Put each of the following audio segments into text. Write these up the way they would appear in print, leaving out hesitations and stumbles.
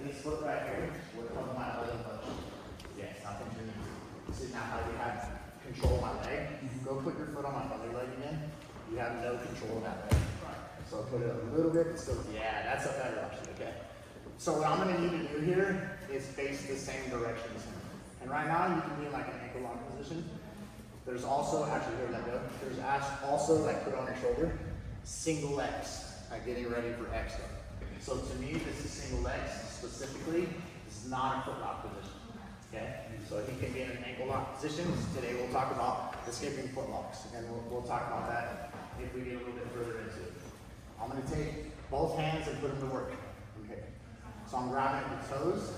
this foot right here would come on my other foot. Yes, nothing to me. This is not how you have control of my leg. Go put your foot on my other leg again. You have no control of that leg. So put it a little bit, still, yeah, that's a better option, okay? So what I'm gonna need to do here is face the same direction as him. And right now, you can be in like an ankle lock position. There's also, actually, here, let go. There's also, like, put on your shoulder, single legs, like getting ready for extra. So to me, this is single legs specifically. This is not a foot lock position, okay? So he can be in an ankle lock position. Today we'll talk about escaping foot locks, and we'll talk about that if we get a little bit further into it. I'm gonna take both hands and put them to work, okay? So I'm grabbing at the toes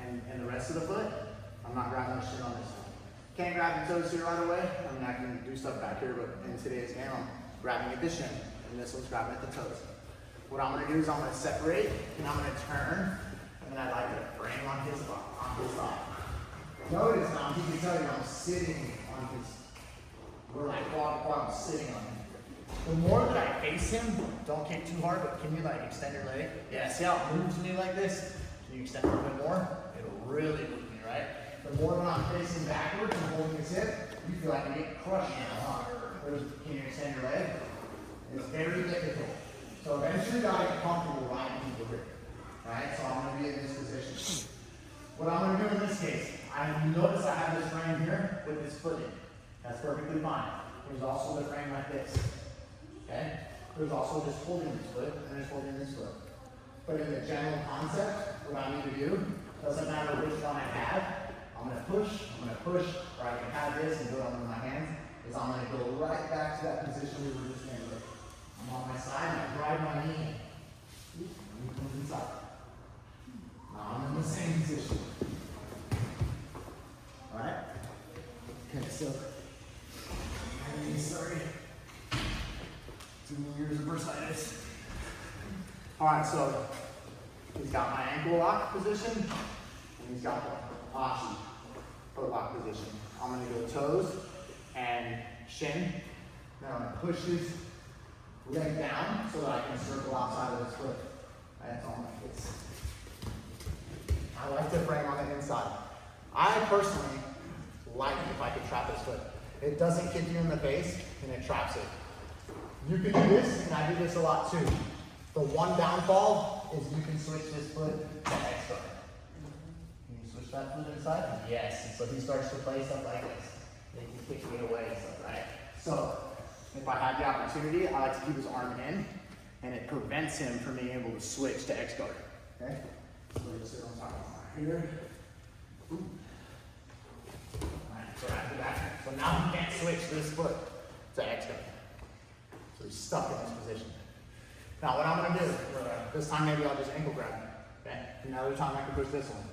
and the rest of the foot. I'm not grabbing the shin on this one. Can't grab the toes here right away. I mean, I can do stuff back here, but in today's game, I'm grabbing at the shin, and this one's grabbing at the toes. What I'm gonna do is I'm gonna separate, and I'm gonna turn, and then I like to frame on his thigh. Notice now, he can tell you I'm sitting on his, we're like while I'm sitting on him. The more that I face him, don't kick too hard, but can you like extend your leg? Yeah, see how it moves me like this? Can you extend it a little bit more? It'll really move me, right? The more that I'm facing backwards and holding his hip, you feel like you get crushed now, huh? Can you extend your leg? It's very difficult. So eventually you gotta get comfortable right into the rib. Right? So I'm gonna be in this position. What I'm gonna do in this case, notice I have this frame here with this foot in. That's perfectly fine. There's also the frame like this. Okay? There's also just holding this foot and just holding this foot. But in the general concept, what I need to do, doesn't matter which one I have, I'm gonna push, or I can have this and do it with my hands, is I'm gonna go right back to that position we were just in. I'm on my side and I drive my knee in. Knee comes inside. Now I'm in the same position. Alright? Okay, so, sorry. Too many years of bursitis. Alright, so he's got my ankle lock position, and he's got the Ashi foot lock position. I'm gonna go toes and shin. Then I'm gonna push his leg down so that I can circle outside of his foot. That's all like this. I like to frame on the inside. I personally like if I could trap his foot. It doesn't kick you in the face and it traps it. You can do this, and I do this a lot too. The one downfall is you can switch this foot to extra. Can you switch that foot inside? Yes. And so he starts to play stuff like this. Then he kicks me away and stuff, right? So if I had the opportunity, I like to keep his arm in, and it prevents him from being able to switch to X guard. Okay? So we're just sit on top of here. Ooh. Alright, so after that. So now he can't switch this foot to X guard. So he's stuck in this position. Now what I'm gonna do, this time maybe I'll just ankle grab him. Okay? Another time I can push this one.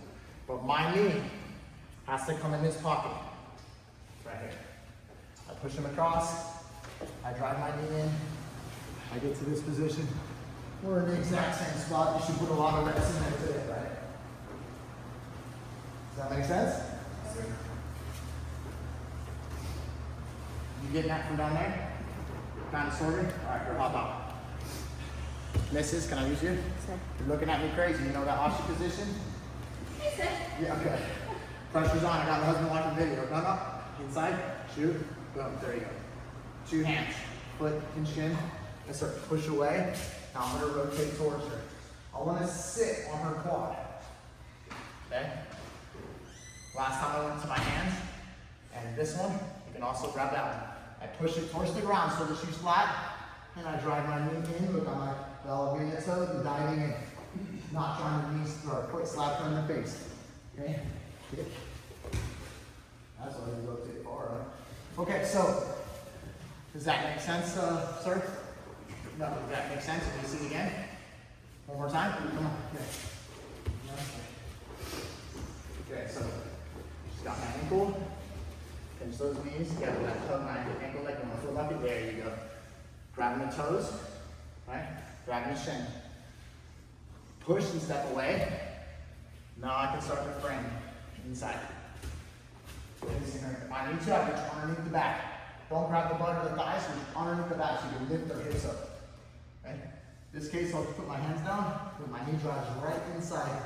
But my knee has to come in this pocket. Right here. I push him across. I drive my knee in. I get to this position. We're in the exact same spot. You should put a lot of reps in there today, right? Does that make sense? Yes, sir. You getting that from down there? Kind of sorted? All right, here, hop out. Mrs., can I use you? Sir. You're looking at me crazy. You know that Ashi position? Yes, sir. Yeah, okay. Pressure's on. I got my husband watching video. Gun up. Inside. Shoot. Boom. There you go. 2 hands. Foot and shin. Yes, sir. Push away. Now I'm going to rotate towards her. I want to sit on her quad. Okay? Last time I went to my hands. And this one, you can also grab that one. I push it towards the ground so that she's flat. And I drive my knee in. Look, I'm like elevating it so and diving in. Not trying to knees or foot slap her in the face. Okay? Kick. That's why you rotate far, right? Okay, so does that make sense, sir? No, does that make sense? Can you see it again? One more time? Come on. Okay, so she's got my ankle. Pinch those knees together. That toe, my ankle, like on my foot lock it. There you go. Grabbing the toes, right? Grabbing the shin. Push and step away. Now I can start to frame inside. If I need to, I reach underneath the back. Don't grab the butt or the thighs, reach underneath the back so you can lift their hips up. Okay? In this case, I'll just put my hands down, but my knee drives right inside